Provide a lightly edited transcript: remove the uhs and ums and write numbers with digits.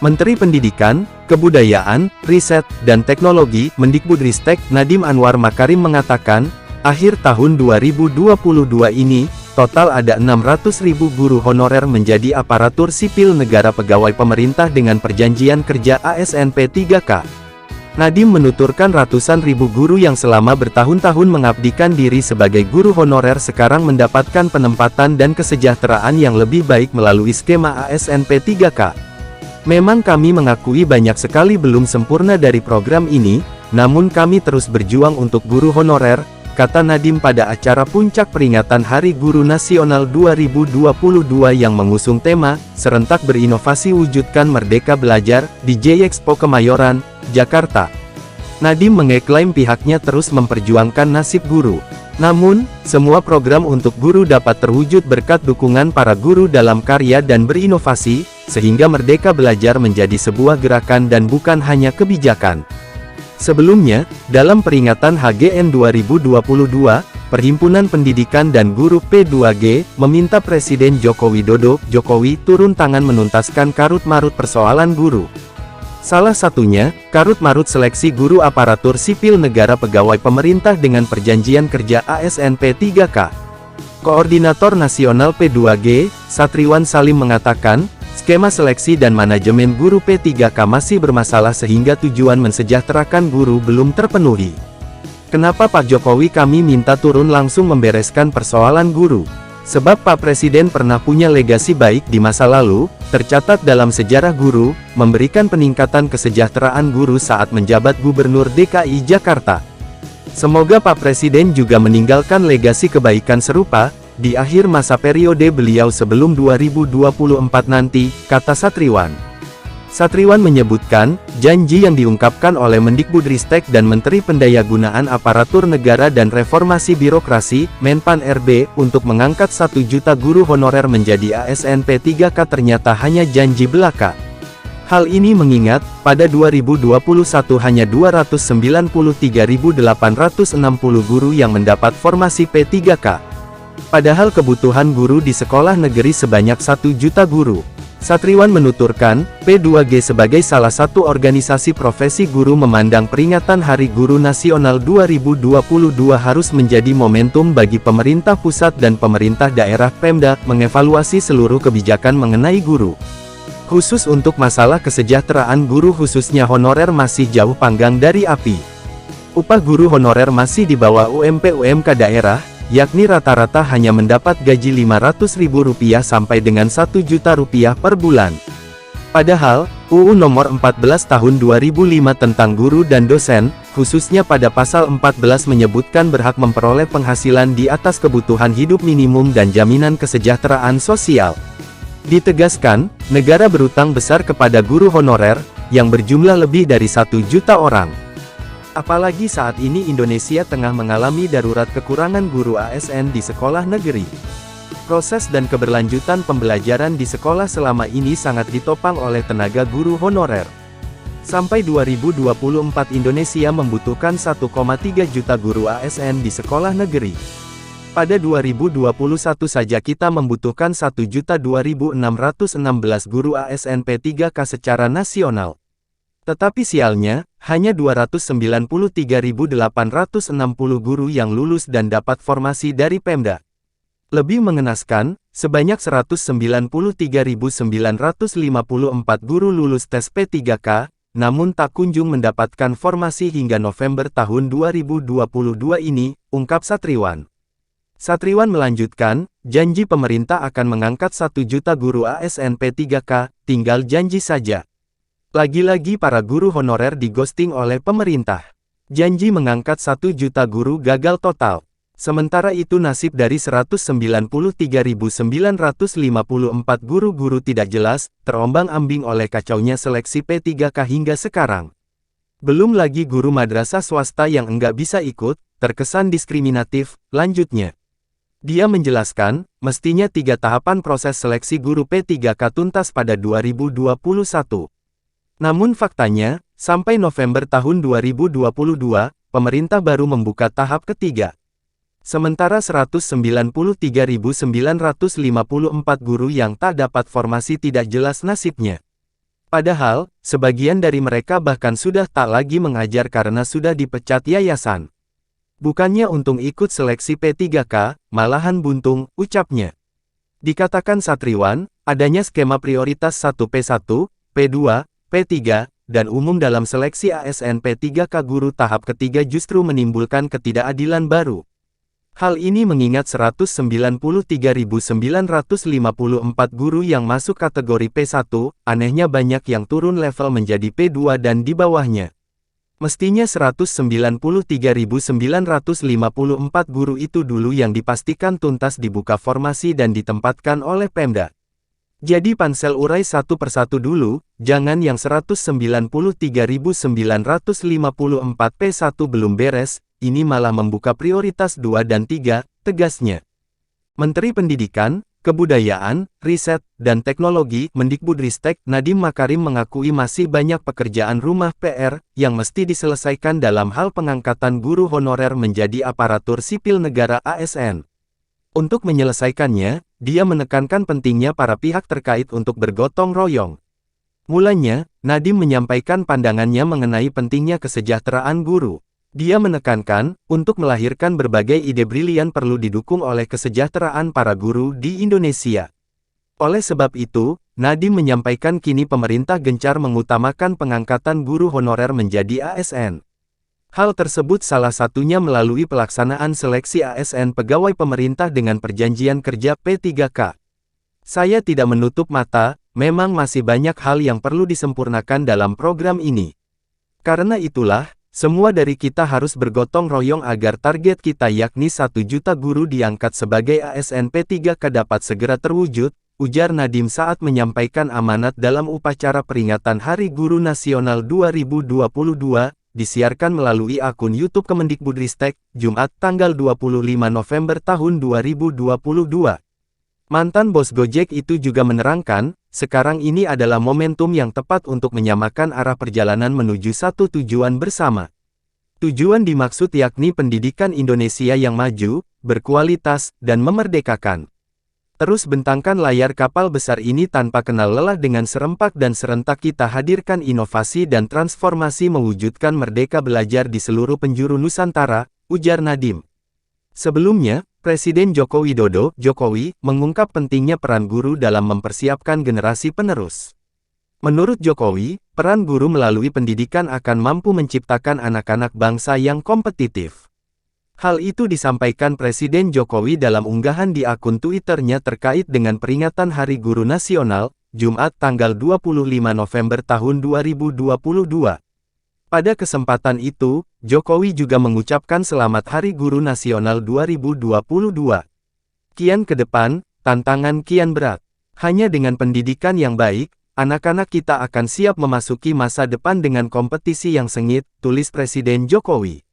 Menteri Pendidikan, Kebudayaan, Riset, dan Teknologi, Mendikbudristek, Nadiem Anwar Makarim mengatakan, akhir tahun 2022 ini, total ada 600.000 guru honorer menjadi aparatur sipil negara pegawai pemerintah dengan perjanjian kerja ASN P3K. Nadiem menuturkan ratusan ribu guru yang selama bertahun-tahun mengabdikan diri sebagai guru honorer sekarang mendapatkan penempatan dan kesejahteraan yang lebih baik melalui skema ASN P3K. Memang kami mengakui banyak sekali belum sempurna dari program ini, namun kami terus berjuang untuk guru honorer, kata Nadiem pada acara puncak peringatan Hari Guru Nasional 2022 yang mengusung tema, Serentak Berinovasi Wujudkan Merdeka Belajar, di J-Expo Kemayoran, Jakarta. Nadiem mengeklaim pihaknya terus memperjuangkan nasib guru. Namun, semua program untuk guru dapat terwujud berkat dukungan para guru dalam karya dan berinovasi, sehingga Merdeka Belajar menjadi sebuah gerakan dan bukan hanya kebijakan. Sebelumnya, dalam peringatan HGN 2022, Perhimpunan Pendidikan dan Guru P2G, meminta Presiden Joko Widodo, Jokowi, turun tangan menuntaskan karut-marut persoalan guru. Salah satunya, karut-marut seleksi guru aparatur sipil negara pegawai pemerintah dengan perjanjian kerja ASN P3K. Koordinator Nasional P2G, Satriwan Salim mengatakan, skema seleksi dan manajemen guru P3K masih bermasalah sehingga tujuan mensejahterakan guru belum terpenuhi. Kenapa Pak Jokowi kami minta turun langsung membereskan persoalan guru? Sebab Pak Presiden pernah punya legasi baik di masa lalu, tercatat dalam sejarah guru, memberikan peningkatan kesejahteraan guru saat menjabat Gubernur DKI Jakarta. Semoga Pak Presiden juga meninggalkan legasi kebaikan serupa, di akhir masa periode beliau sebelum 2024 nanti, kata Satriwan. Satriwan menyebutkan, janji yang diungkapkan oleh Mendikbudristek dan Menteri Pendayagunaan Aparatur Negara dan Reformasi Birokrasi, Menpan RB, untuk mengangkat 1 juta guru honorer menjadi ASN P3K ternyata hanya janji belaka. Hal ini mengingat, pada 2021 hanya 293.860 guru yang mendapat formasi P3K. Padahal kebutuhan guru di sekolah negeri sebanyak 1 juta guru. Satriwan menuturkan, P2G sebagai salah satu organisasi profesi guru memandang peringatan Hari Guru Nasional 2022 harus menjadi momentum bagi pemerintah pusat dan pemerintah daerah Pemda, mengevaluasi seluruh kebijakan mengenai guru. Khusus untuk masalah kesejahteraan guru khususnya honorer masih jauh panggang dari api. Upah guru honorer masih di bawah UMP-UMK daerah, yakni rata-rata hanya mendapat gaji Rp500.000 sampai dengan Rp1.000.000 per bulan. Padahal, UU Nomor 14 Tahun 2005 tentang guru dan dosen, khususnya pada pasal 14 menyebutkan berhak memperoleh penghasilan di atas kebutuhan hidup minimum dan jaminan kesejahteraan sosial. Ditegaskan, negara berutang besar kepada guru honorer, yang berjumlah lebih dari 1 juta orang. Apalagi saat ini Indonesia tengah mengalami darurat kekurangan guru ASN di sekolah negeri. Proses dan keberlanjutan pembelajaran di sekolah selama ini sangat ditopang oleh tenaga guru honorer. Sampai 2024 Indonesia membutuhkan 1,3 juta guru ASN di sekolah negeri. Pada 2021 saja kita membutuhkan 1.2616 guru ASN P3K secara nasional. Tetapi sialnya, hanya 293.860 guru yang lulus dan dapat formasi dari Pemda. Lebih mengenaskan, sebanyak 193.954 guru lulus tes P3K, namun tak kunjung mendapatkan formasi hingga November tahun 2022 ini, ungkap Satriwan. Satriwan melanjutkan, janji pemerintah akan mengangkat 1 juta guru ASN P3K, tinggal janji saja. Lagi-lagi para guru honorer di-ghosting oleh pemerintah. Janji mengangkat 1 juta guru gagal total. Sementara itu nasib dari 193.954 guru-guru tidak jelas, terombang-ambing oleh kacaunya seleksi P3K hingga sekarang. Belum lagi guru madrasah swasta yang enggak bisa ikut, terkesan diskriminatif, lanjutnya. Dia menjelaskan, mestinya 3 tahapan proses seleksi guru P3K tuntas pada 2021. Namun faktanya, sampai November tahun 2022, pemerintah baru membuka tahap ketiga. Sementara 193.954 guru yang tak dapat formasi tidak jelas nasibnya. Padahal, sebagian dari mereka bahkan sudah tak lagi mengajar karena sudah dipecat yayasan. Bukannya untung ikut seleksi P3K, malahan buntung, ucapnya. Dikatakan Satriwan, adanya skema prioritas 1P1, P2, P3, dan umum dalam seleksi ASN P3K guru tahap ketiga justru menimbulkan ketidakadilan baru. Hal ini mengingat 193.954 guru yang masuk kategori P1, anehnya banyak yang turun level menjadi P2 dan di bawahnya. Mestinya 193.954 guru itu dulu yang dipastikan tuntas dibuka formasi dan ditempatkan oleh Pemda. Jadi pansel urai satu persatu dulu, jangan yang 193.954 P1 belum beres, ini malah membuka prioritas 2 dan 3, tegasnya. Menteri Pendidikan, Kebudayaan, Riset, dan Teknologi, Mendikbudristek, Nadiem Makarim mengakui masih banyak pekerjaan rumah PR, yang mesti diselesaikan dalam hal pengangkatan guru honorer menjadi aparatur sipil negara ASN. Untuk menyelesaikannya, dia menekankan pentingnya para pihak terkait untuk bergotong royong. Mulanya, Nadiem menyampaikan pandangannya mengenai pentingnya kesejahteraan guru. Dia menekankan, untuk melahirkan berbagai ide brilian perlu didukung oleh kesejahteraan para guru di Indonesia. Oleh sebab itu, Nadiem menyampaikan kini pemerintah gencar mengutamakan pengangkatan guru honorer menjadi ASN. Hal tersebut salah satunya melalui pelaksanaan seleksi ASN pegawai pemerintah dengan perjanjian kerja P3K. Saya tidak menutup mata, memang masih banyak hal yang perlu disempurnakan dalam program ini. Karena itulah, semua dari kita harus bergotong royong agar target kita yakni 1 juta guru diangkat sebagai ASN P3K dapat segera terwujud, ujar Nadiem saat menyampaikan amanat dalam upacara peringatan Hari Guru Nasional 2022, disiarkan melalui akun YouTube Kemendikbudristek, Jumat tanggal 25 November tahun 2022. Mantan bos Gojek itu juga menerangkan, sekarang ini adalah momentum yang tepat untuk menyamakan arah perjalanan menuju satu tujuan bersama. Tujuan dimaksud yakni pendidikan Indonesia yang maju, berkualitas, dan memerdekakan. Terus bentangkan layar kapal besar ini tanpa kenal lelah dengan serempak dan serentak kita hadirkan inovasi dan transformasi mewujudkan merdeka belajar di seluruh penjuru Nusantara, ujar Nadiem. Sebelumnya, Presiden Joko Widodo, Jokowi, mengungkap pentingnya peran guru dalam mempersiapkan generasi penerus. Menurut Jokowi, peran guru melalui pendidikan akan mampu menciptakan anak-anak bangsa yang kompetitif. Hal itu disampaikan Presiden Jokowi dalam unggahan di akun Twitter-nya terkait dengan peringatan Hari Guru Nasional, Jumat tanggal 25 November tahun 2022. Pada kesempatan itu, Jokowi juga mengucapkan Selamat Hari Guru Nasional 2022. Kian ke depan, tantangan kian berat. Hanya dengan pendidikan yang baik, anak-anak kita akan siap memasuki masa depan dengan kompetisi yang sengit, tulis Presiden Jokowi.